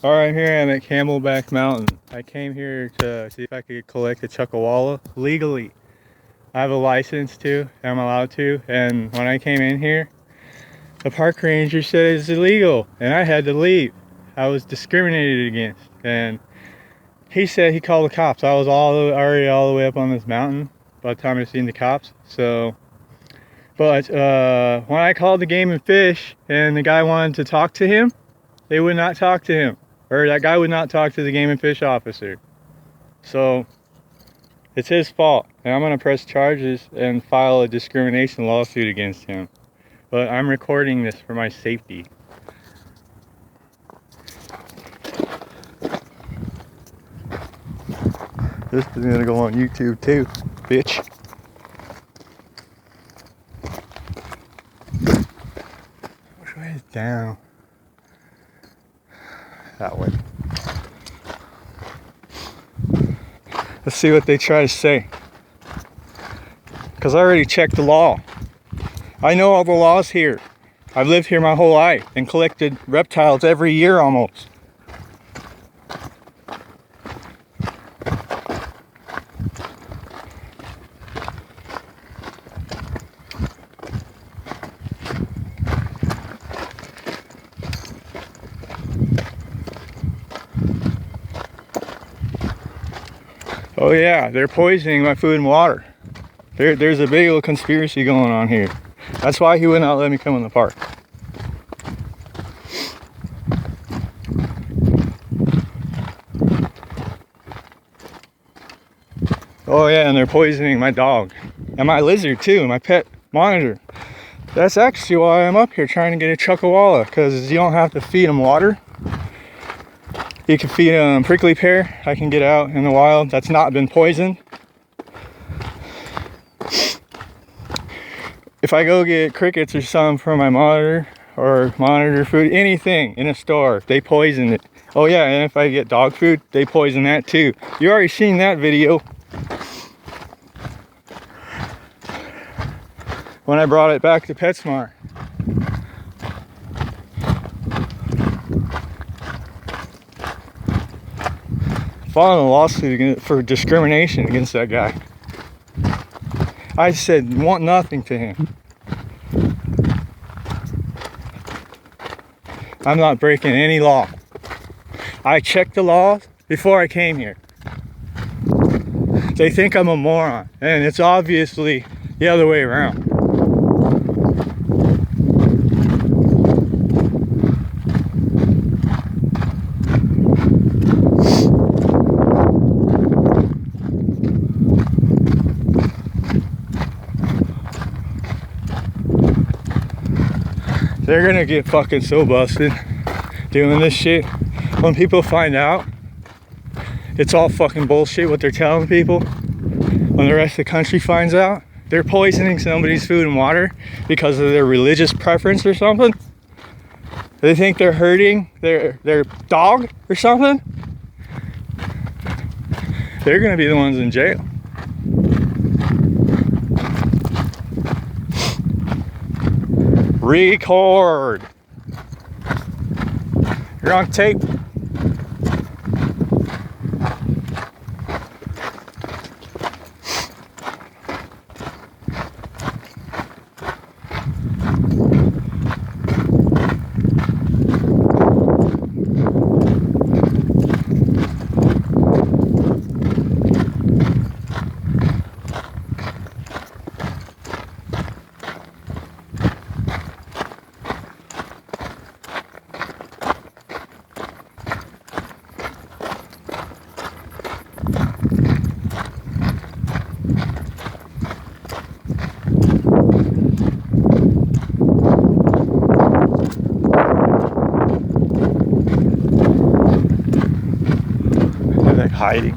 Alright, here I am at Camelback Mountain. I came here to see if I could collect a chuckawalla legally. I have a license to, I'm allowed to, and when I came in here, the park ranger said it's illegal, and I had to leave. I was discriminated against, and he said he called the cops. I was already all the way up on this mountain by the time I seen the cops, so... But when I called the Game and Fish, and the guy wanted to talk to him, they would not talk to him. Or that guy would not talk to the Game and Fish officer. So it's his fault, and I'm gonna press charges and file a discrimination lawsuit against him. But I'm recording this for my safety. This is gonna go on YouTube too, bitch. Which way is down? That way. Let's see what they try to say. Because I already checked the law. I know all the laws here. I've lived here my whole life and collected reptiles every year almost. Oh yeah, they're poisoning my food and water. There's a big old conspiracy going on here. That's why he would not let me come in the park. Oh yeah, and they're poisoning my dog. And my lizard too, my pet monitor. That's actually why I'm up here trying to get a chuckawalla, because you don't have to feed them water. You can feed them prickly pear. I can get out in the wild that's not been poisoned. If I go get crickets or something for my monitor, or monitor food, anything in a store, they poison it. Oh yeah, and if I get dog food, they poison that too. You already seen that video when I brought it back to PetSmart. Filing a lawsuit for discrimination against that guy. I said want nothing to him. I'm not breaking any law. I checked the laws before I came here. They think I'm a moron, and it's obviously the other way around. They're gonna get fucking so busted doing this shit. When people find out, it's all fucking bullshit what they're telling people. When the rest of the country finds out, they're poisoning somebody's food and water because of their religious preference or something. They think they're hurting their dog or something. They're gonna be the ones in jail. Record. You're on tape. They're hiding.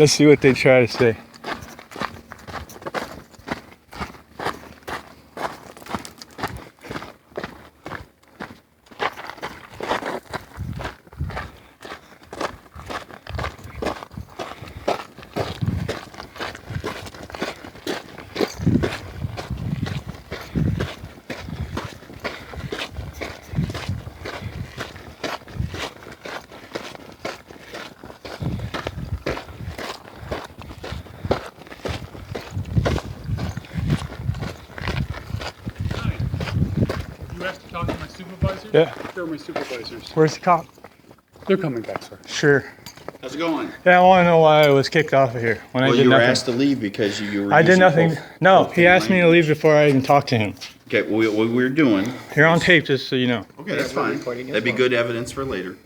Let's see what they try to say. You asked to talk to my supervisor? Yeah. They're my supervisors. Where's the cop? They're coming back, sir. Sure. How's it going? Yeah, I want to know why I was kicked off of here when I did you were nothing. asked to leave because you were. I did using nothing. No, he asked me to language. leave before I even talked to him. Okay, well, what we're doing. You're on tape, just so you know. Okay, that's fine. That'd be good evidence for later.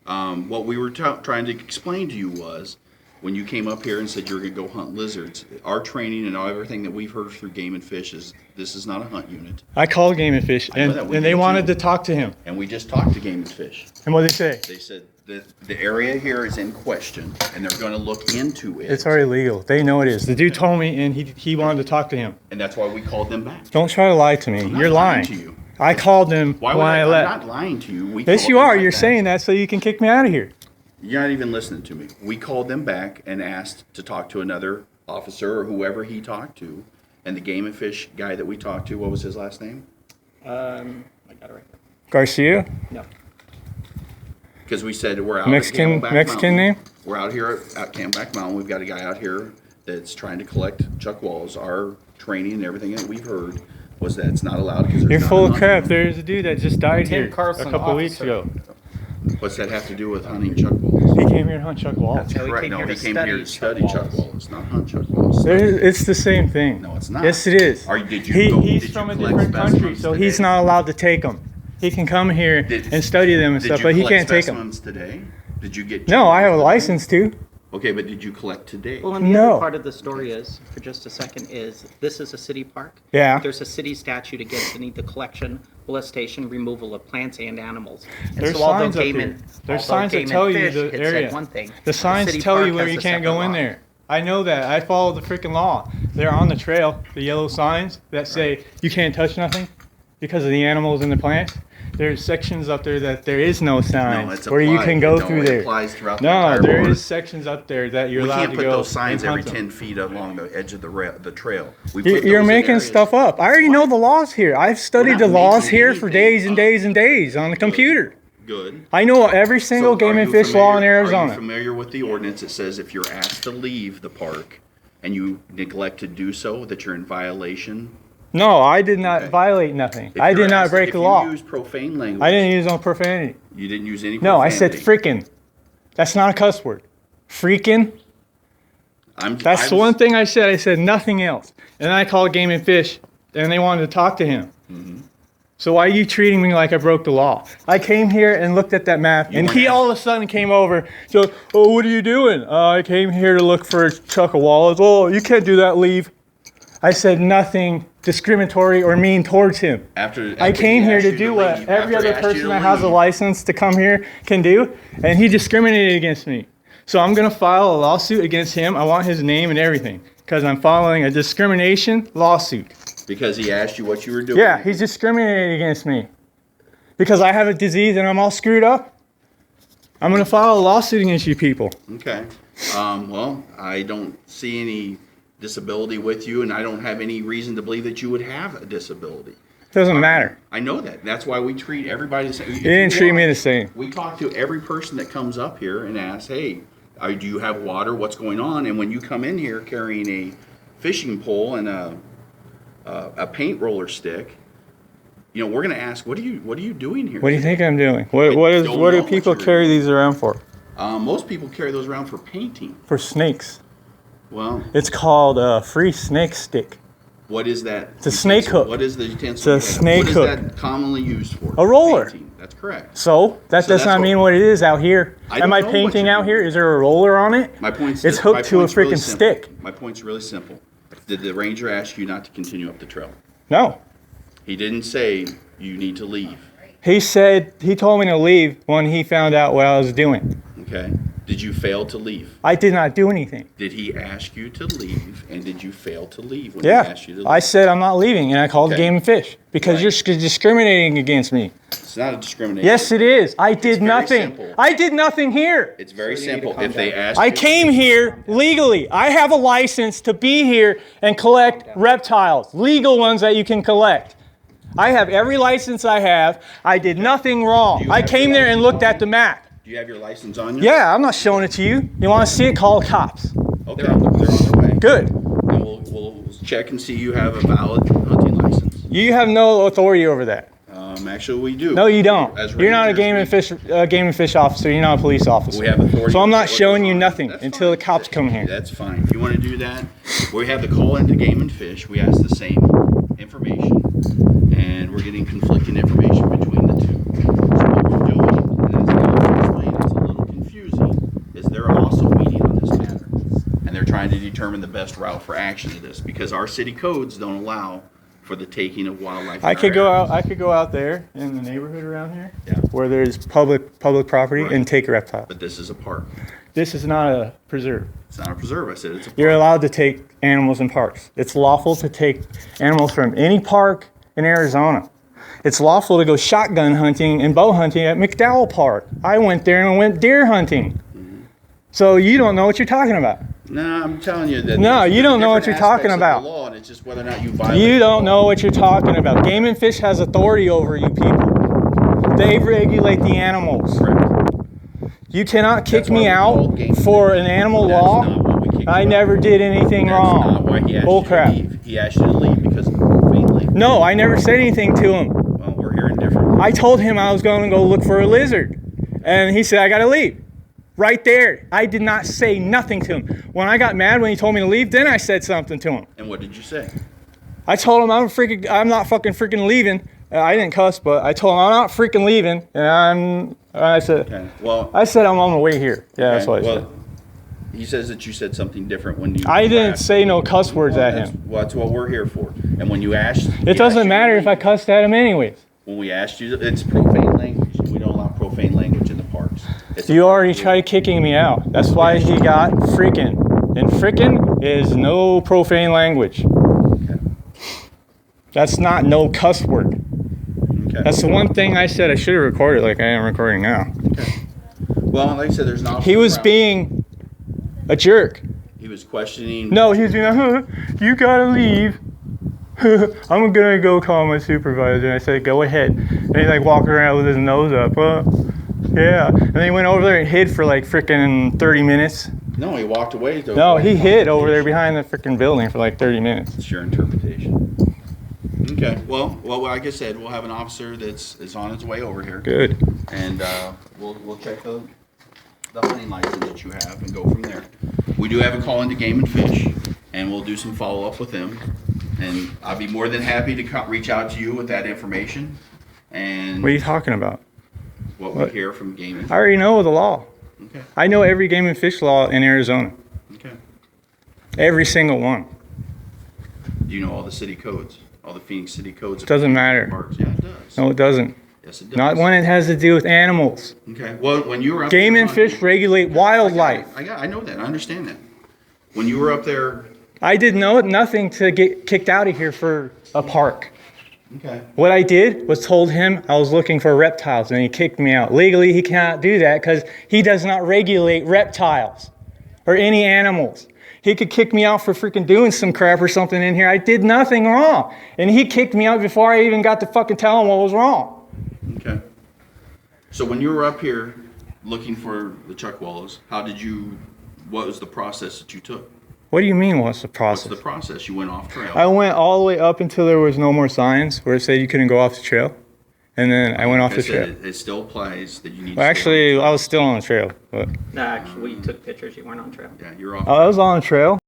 What we were trying to explain to you was when you came up here and said you were going to go hunt lizards. Our training and everything that we've heard through Game and Fish is this is not a hunt unit. I called Game and Fish, I know that. We and they did wanted too. to talk to him. And we just talked to Game and Fish. And what did they say? They said that the area here is in question and they're going to look into it. It's already legal. They know it is. The dude told me, and he wanted to talk to him. And that's why we called them back. Don't try to lie to me. I'm not You're lying. to you. I called them Why when would I I'm left. not lying to you. We Yes, called you them are. right You're back. saying that so you can kick me out of here. You're not even listening to me. We called them back and asked to talk to another officer or whoever he talked to. And the Game and Fish guy that we talked to, what was his last name? I got it right there. Garcia? No. Because we said we're out Mexican- at Camelback Mexican Mountain. name? We're out here at Camelback Mountain. We've got a guy out here that's trying to collect chuck walls. Our training and everything that we've heard was that it's not allowed because You're not full a of hunt crap. unit. There's a dude that just died Tim here Carlson, a couple weeks officer. ago. What's that have to do with hunting chuck walls? He came here to hunt Chuck Wall. No, he Correct. came No, here he to came study here to study chuck chuck walls. walls, not hunt chuck walls. It's the same thing. No, it's not. Yes, it is. Did you go- He's did you from a collect different country, specimens so today? he's not allowed to take them. He can come here and study them and Did stuff, you but he collect can't take them. specimens today? Did you get? No, I have a today? license too. Okay, but did you collect today? Well, and the No. other part of the story is, for just a second, is this is a city park. Yeah. There's a city statute against any the collection, molestation, removal of plants and animals. And There's so although signs up Game here. and- There's although signs that Game and tell you Fish the had said area. one thing, The signs city tell park you where has you a can't separate go in law. there. I know that. I follow the freaking law. They're on the trail, the yellow signs that say you can't touch nothing because of the animals and the plants. There's sections up there that there is no signs it's where you applied. can go No, through it there. applies throughout the No, entire there park. is sections up there that you're We allowed can't to put go. those signs and every hunt them. 10 feet along the edge of the trail. We put You're those in making areas- stuff up. I already know the laws here. I've studied not the laws making here for anything days and up. days and days on the computer. Good. I know every single So game are and you fish law in familiar- Are Arizona. you familiar with the ordinance that says if you're asked to leave the park and you neglect to do so, that you're in violation? No, I did not Okay. violate nothing. If I you're did not asked- break if the law. you use profane language. I didn't use no profanity. You didn't use any No, I profanity. said frickin'. That's not a cuss word. Freaking. That's the one thing I said. I said nothing else. And then I called Game and Fish, and they wanted to talk to him. Mm-hmm. So why are you treating me like I broke the law? I came here and looked at that map, and weren't he asked- all of a sudden came over. So, oh, what are you doing? I came here to look for chuckawallas. Oh, you can't do that. Leave. I said nothing discriminatory or mean towards him. I came he here asked to you do what leave, every after he other asked you person to that has a leave. license to come here can do, and he discriminated against me. So I'm gonna file a lawsuit against him. I want his name and everything because I'm filing a discrimination lawsuit. Because he asked you what you were doing. Yeah, he's discriminating against me because I have a disease and I'm all screwed up. I'm gonna file a lawsuit against you people. Okay. Well, I don't see any disability with you, and I don't have any reason to believe that you would have a disability. Doesn't matter. I know that. That's why we treat everybody the same. You didn't treat me the same. We talk to every person that comes up here and asks, hey, do you have water? What's going on? And when you come in here carrying a fishing pole and a paint roller stick, you know, we're going to ask, what are you doing here? What do you think I'm doing? I What don't do know what people you're carry doing. these around for? Most people carry those around for painting. For snakes. Well, It's called a free snake stick. what is that? It's a snake hook. What is the utensil? It's a you have? snake What hook. is that commonly used for? A roller. Painting. That's correct. So that So does that's not what- mean what it is out here. I Am don't I know what painting you're out here? doing. Is there a roller on it? My point's It's my hooked to a point's really freaking simple. stick. My point's really simple. Did the ranger ask you not to continue up the trail? No. He didn't say you need to leave. He told me to leave when he found out what I was doing. Okay. Did you fail to leave? I did not do anything. Did he ask you to leave, and did you fail to leave when he asked you to leave? I said I'm not leaving, and I called Okay. Game and Fish because Right. you're discriminating against me. It's not a discrimination. Yes, it is. I did very nothing. simple. I did nothing here. It's very So you need to simple. calm If they down. ask I you, came here legally. I have a license to be here and collect reptiles, legal ones that you can collect. I have every license I have. I did nothing wrong. Do you I have came your there and license looked on at the map. do you have your license on you? Yeah, I'm not showing it to you. You want to see it? Call the cops. Okay, they're on their way. Good. And we'll check and see you have a valid hunting license. You have no authority over that. Actually, we do. No, you don't. As You're not a rangers, game and fish officer. You're not a police officer. We have authority. So I'm to not say what showing goes you on. nothing That's until fine. the cops come here. That's fine. If you want to do that, we have the call into Game and Fish. We ask the same information, and we're getting conflicting information between the two. So what we're doing, and as the officer explained, it's a little confusing, is they're also meeting on this matter, and they're trying to determine the best route for action to this because our city codes don't allow for the taking of wildlife. I in our could go areas. out. I could go out there in the neighborhood around here, Yeah. where there's public property, Right. and take a reptile. But this is a park. This is not a preserve. It's not a preserve. I said it's a park. You're allowed to take animals in parks. It's lawful to take animals from any park in Arizona. It's lawful to go shotgun hunting and bow hunting at McDowell Park. I went there and went deer hunting. So you don't know what you're talking about. No, I'm telling you that. No, there's you don't know what different you're talking aspects of about. the law, and it's just whether or not you violate. You the don't law. know what you're talking about. Game and Fish has authority over you people. They regulate the animals. Correct. You cannot kick That's why me we out called Game and for Fish. an animal That's law. not what we kicked I you out never for. did anything That's wrong. not why he asked Bull you crap. to leave. He asked you to leave because of profane language. No, I never said anything to him. Well, we're hearing different. I told him I was going to go look for a lizard. And he said, I got to leave. Right there. I did not say nothing to him. When I got mad when he told me to leave, then I said something to him. And what did you say? I told him I'm not fucking freaking leaving. I didn't cuss, but I told him I'm not freaking leaving. And I said, Okay. Well. I said I'm on the way here. Yeah, that's okay, what I said. well, he says that you said something different when you. I didn't asked say him. no cuss words Well, at that's- him. Well, that's what we're here for. And when you asked. It doesn't matter if I cussed at him anyways. When we asked you, it's profane language. We don't allow profane language in the parks. It's a You park already rule. tried kicking me out. That's why he got freaking. And freaking is no profane language. Okay. That's not no cuss word. Okay. That's the one thing I said I should have recorded like I am recording now. Well, like I said, there's not. He was being a jerk. He was questioning. No, he was being, you gotta leave. I'm gonna go call my supervisor. And I said, go ahead. And he like walked around with his nose up. Yeah. And then he went over there and hid for like freaking 30 minutes. No, he walked away. To No, avoid he hid over there confrontation. behind the freaking building for like 30 minutes. It's your interpretation. Okay. Well, like I said, we'll have an officer that's on his way over here, Good. and we'll check the hunting license that you have and go from there. We do have a call into Game and Fish, and we'll do some follow up with them. And I'll be more than happy to reach out to you with that information and What are you talking about? what we hear from Game and I Fish. already know the law. Okay. I know every game and fish law in Arizona. Okay. Every single one. Do you know all the city codes? All the Phoenix city codes? Doesn't matter. Parks? Yeah, it does. No, it doesn't. Yes, it does. Not when it has to do with animals. Okay. Well, when you were up Game there and hunting- fish regulate wildlife. I know that. I understand that. When you were up there, I did nothing to get kicked out of here for a park. okay. What I did was told him I was looking for reptiles, and he kicked me out. Legally, he cannot do that because he does not regulate reptiles or any animals. He could kick me out for freaking doing some crap or something in here. I did nothing wrong. And he kicked me out before I even got to fucking tell him what was wrong. Okay. So when you were up here looking for the chuckwallows, what was the process that you took? What do you mean, what's the What's process? the process? You went off trail. I went all the way up until there was no more signs where it said you couldn't go off the trail. And then I went off the Like I said, trail. it still applies that you need Well, to stay on actually, the I was still on the trail. But No, actually, we took pictures. You weren't on trail. trail. Yeah, you're off. I was on the trail.